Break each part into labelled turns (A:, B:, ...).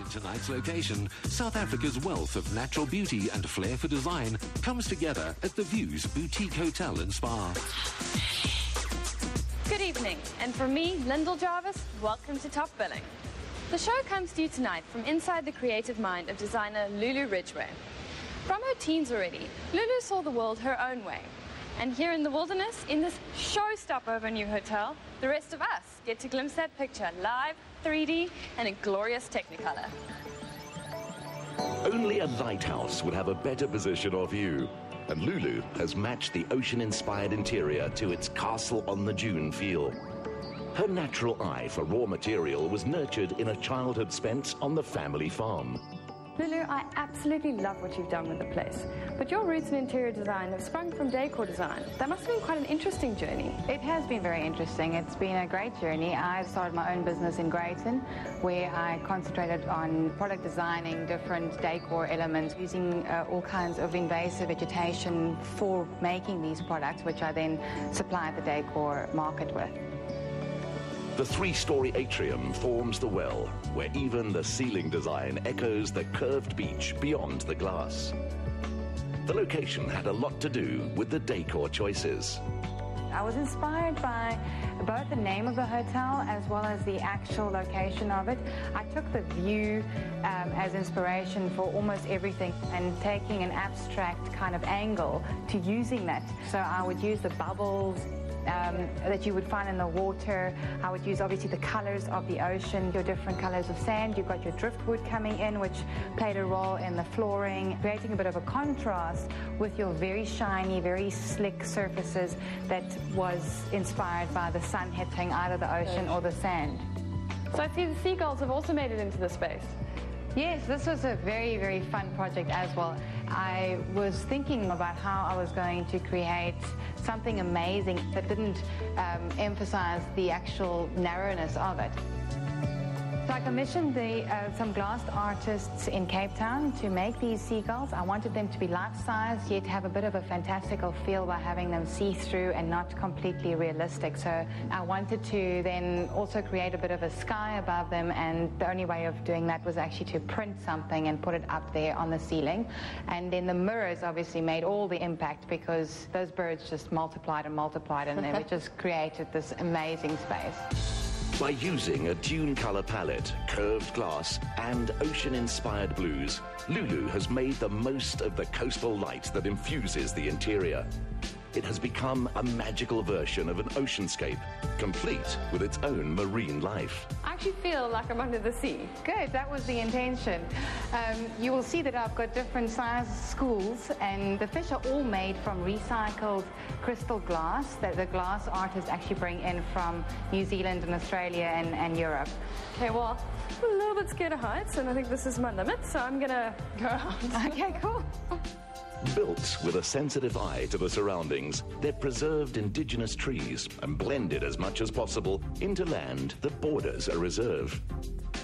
A: tonight's location, South Africa's wealth of natural beauty and flair for design comes together at the Views Boutique Hotel and Spa.
B: Good evening, and from me, Lyndall Jarvis, welcome to Top Billing. The show comes to you tonight from inside the creative mind of designer Lulu Ridgway. From her teens already, Lulu saw the world her own way. And here in the wilderness, in this show-stopover new hotel, the rest of us get to glimpse that picture live, 3D, and in glorious Technicolor.
C: Only a lighthouse would have a better position of view. And Lulu has matched the ocean-inspired interior to its castle on the dune feel. Her natural eye for raw material was nurtured in a childhood spent on the family farm.
B: Lulu, I absolutely love what you've done with the place. But your roots in interior design have sprung from decor design. That must have been quite an interesting journey.
D: It has been very interesting. It's been a great journey. I started my own business in Greyton, where I concentrated on product designing different decor elements, using all kinds of invasive vegetation for making these products, which I then supplied the decor market with.
C: The three-story atrium forms the well, where even the ceiling design echoes the curved beach beyond the glass. The location had a lot to do with the decor choices.
D: I was inspired by both the name of the hotel as well as the actual location of it. I took the view as inspiration for almost everything and taking an abstract kind of angle to using that. So I would use the bubbles that you would find in the water. I would use obviously the colors of the ocean, your different colors of sand. You've got your driftwood coming in, which played a role in the flooring, creating a bit of a contrast with your very shiny, very slick surfaces that was inspired by the sun hitting either the ocean or the sand.
B: So I see the seagulls have also made it into the space.
D: Yes, this was a very, very fun project as well. I was thinking about how I was going to create something amazing that didn't emphasize the actual narrowness of it. So I commissioned some glass artists in Cape Town to make these seagulls. I wanted them to be life-size, yet have a bit of a fantastical feel by having them see-through and not completely realistic. So I wanted to then also create a bit of a sky above them, and the only way of doing that was actually to print something and put it up there on the ceiling. And then the mirrors obviously made all the impact because those birds just multiplied and multiplied, and they just created this amazing space.
C: By using a dune color palette, curved glass, and ocean-inspired blues, Lulu has made the most of the coastal light that infuses the interior. It has become a magical version of an oceanscape, complete with its own marine life.
B: I actually feel like I'm under the sea.
D: Good, that was the intention. You will see that I've got different size schools, and the fish are all made from recycled crystal glass that the glass artists actually bring in from New Zealand and Australia and Europe.
B: Okay, well, I'm a little bit scared of heights, and I think this is my limit, so I'm gonna go out.
D: Okay, cool.
C: Built with a sensitive eye to the surroundings, they've preserved indigenous trees and blended as much as possible into land that borders a reserve.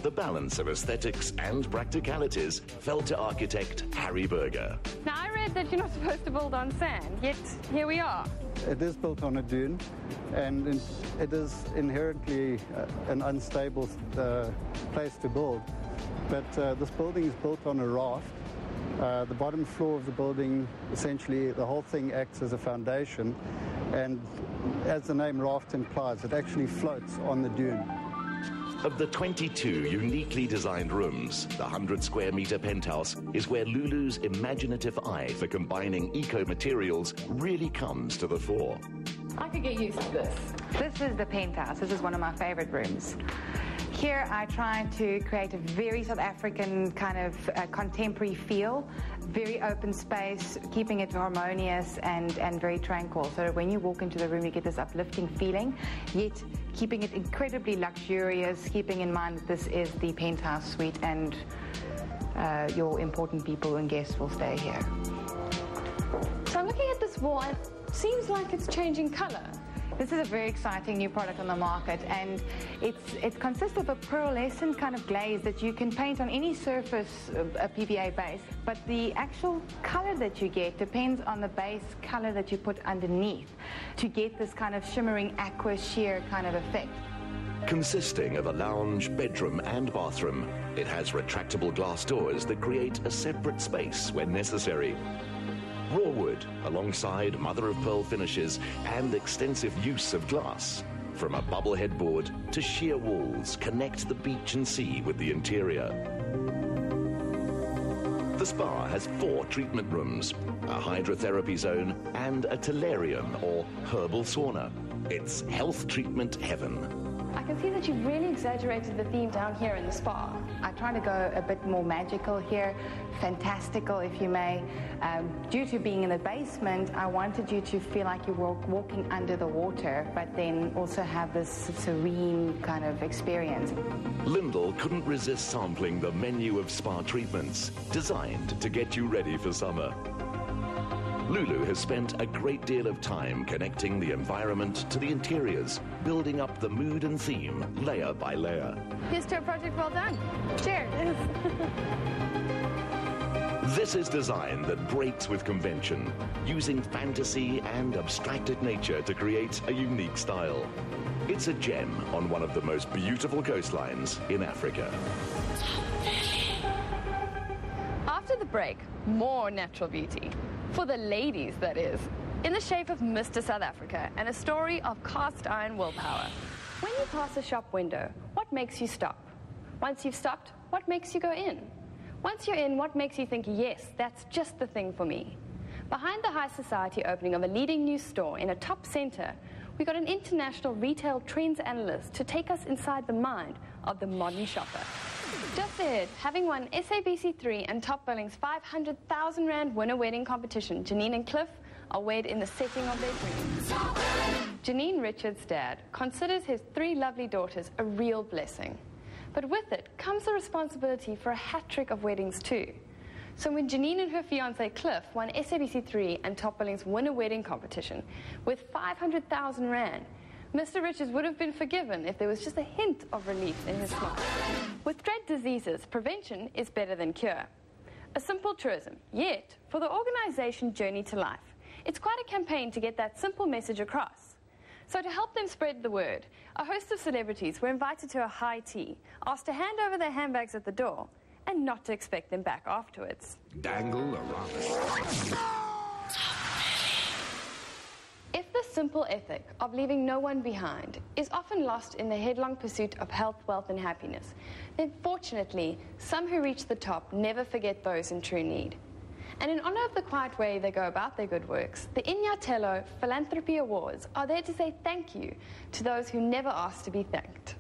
C: The balance of aesthetics and practicalities fell to architect Harry Berger.
B: Now, I read that you're not supposed to build on sand, yet here we are.
E: It is built on a dune, and it is inherently an unstable place to build. But this building is built on a raft. The bottom floor of the building, essentially the whole thing acts as a foundation, and as the name raft implies, it actually floats on the dune.
C: Of the 22 uniquely designed rooms, the 100-square-meter penthouse is where Lulu's imaginative eye for combining eco-materials really comes to the fore.
B: I could get used to this.
D: This is the penthouse. This is one of my favorite rooms. Here I try to create a very South African kind of contemporary feel, very open space, keeping it harmonious and very tranquil. So when you walk into the room, you get this uplifting feeling, yet keeping it incredibly luxurious, keeping in mind that this is the penthouse suite and your important people and guests will stay here.
B: So I'm looking at this wall, and it seems like it's changing color.
D: This is a very exciting new product on the market, and it consists of a pearlescent kind of glaze that you can paint on any surface, a PVA base, but the actual color that you get depends on the base color that you put underneath to get this kind of shimmering aqua sheer kind of effect.
C: Consisting of a lounge, bedroom and bathroom, It has retractable glass doors that create a separate space when necessary. Raw wood, alongside mother-of-pearl finishes and extensive use of glass. From a bubble headboard to sheer walls, connect the beach and sea with the interior. The spa has 4 treatment rooms, a hydrotherapy zone and a telarium or herbal sauna. It's health treatment heaven.
B: I can see that you've really exaggerated the theme down here in the spa.
D: I try to go a bit more magical here, fantastical if you may. Due to being in the basement, I wanted you to feel like you were walking under the water, but then also have this serene kind of experience.
C: Lyndall couldn't resist sampling the menu of spa treatments, designed to get you ready for summer. Lulu has spent a great deal of time connecting the environment to the interiors, building up the mood and theme layer by layer.
B: Here's to a project well done. Cheers.
C: This is design that breaks with convention, using fantasy and abstracted nature to create a unique style. It's a gem on one of the most beautiful coastlines in Africa.
B: After the break, more natural beauty. For the ladies, that is. In the shape of Mr. South Africa and a story of cast iron willpower. When you pass a shop window, what makes you stop? Once you've stopped, what makes you go in? Once you're in, what makes you think, yes, that's just the thing for me? Behind the high society opening of a leading new store in a top center, we got an international retail trends analyst to take us inside the mind of the modern shopper. Just ahead, having won SABC3 and Top Billing's 500,000 Rand winner wedding competition, Janine and Cliff are wed in the setting of their dreams. Janine Richards' dad considers his 3 lovely daughters a real blessing. But with it comes the responsibility for a hat trick of weddings too. So when Janine and her fiancé Cliff won SABC3 and Top Billing's winner wedding competition with 500,000 Rand, Mr. Richards would have been forgiven if there was just a hint of relief in his smile. With dread diseases, prevention is better than cure. A simple truism, yet for the organization Journey to Life, it's quite a campaign to get that simple message across. So to help them spread the word, a host of celebrities were invited to a high tea, asked to hand over their handbags at the door, and not to expect them back afterwards.
A: Dangle around.
B: If the simple ethic of leaving no one behind is often lost in the headlong pursuit of health, wealth and happiness, then fortunately, some who reach the top never forget those in true need. And in honor of the quiet way they go about their good works, the Inyatelo Philanthropy Awards are there to say thank you to those who never asked to be thanked.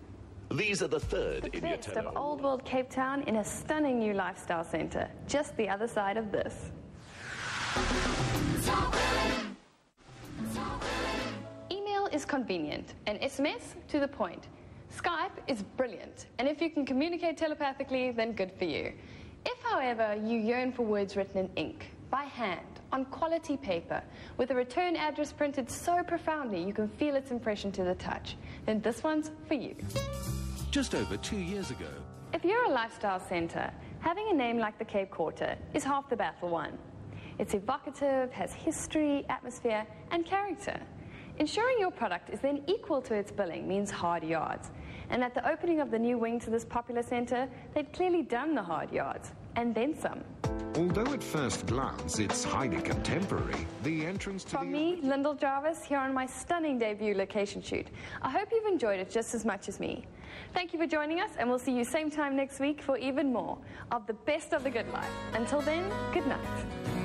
C: These are the third
B: The best
C: Inyatelo
B: of Old World Cape Town in a stunning new lifestyle centre, just the other side of this. Email is convenient, and SMS to the point. Skype is brilliant, and if you can communicate telepathically, then good for you. If, however, you yearn for words written in ink, by hand, on quality paper, with a return address printed so profoundly you can feel its impression to the touch, then this one's for you.
A: Just over 2 years ago,
B: If you're a lifestyle centre, having a name like the Cape Quarter is half the battle won. It's evocative, has history, atmosphere, and character. Ensuring your product is then equal to its billing means hard yards. And at the opening of the new wing to this popular centre, they'd clearly done the hard yards, and then some.
F: Although at first glance it's highly contemporary, the entrance to
B: From
F: the...
B: me, Lyndall Jarvis, here on my stunning debut location shoot. I hope you've enjoyed it just as much as me. Thank you for joining us, and we'll see you same time next week for even more of the best of the good life. Until then, good night.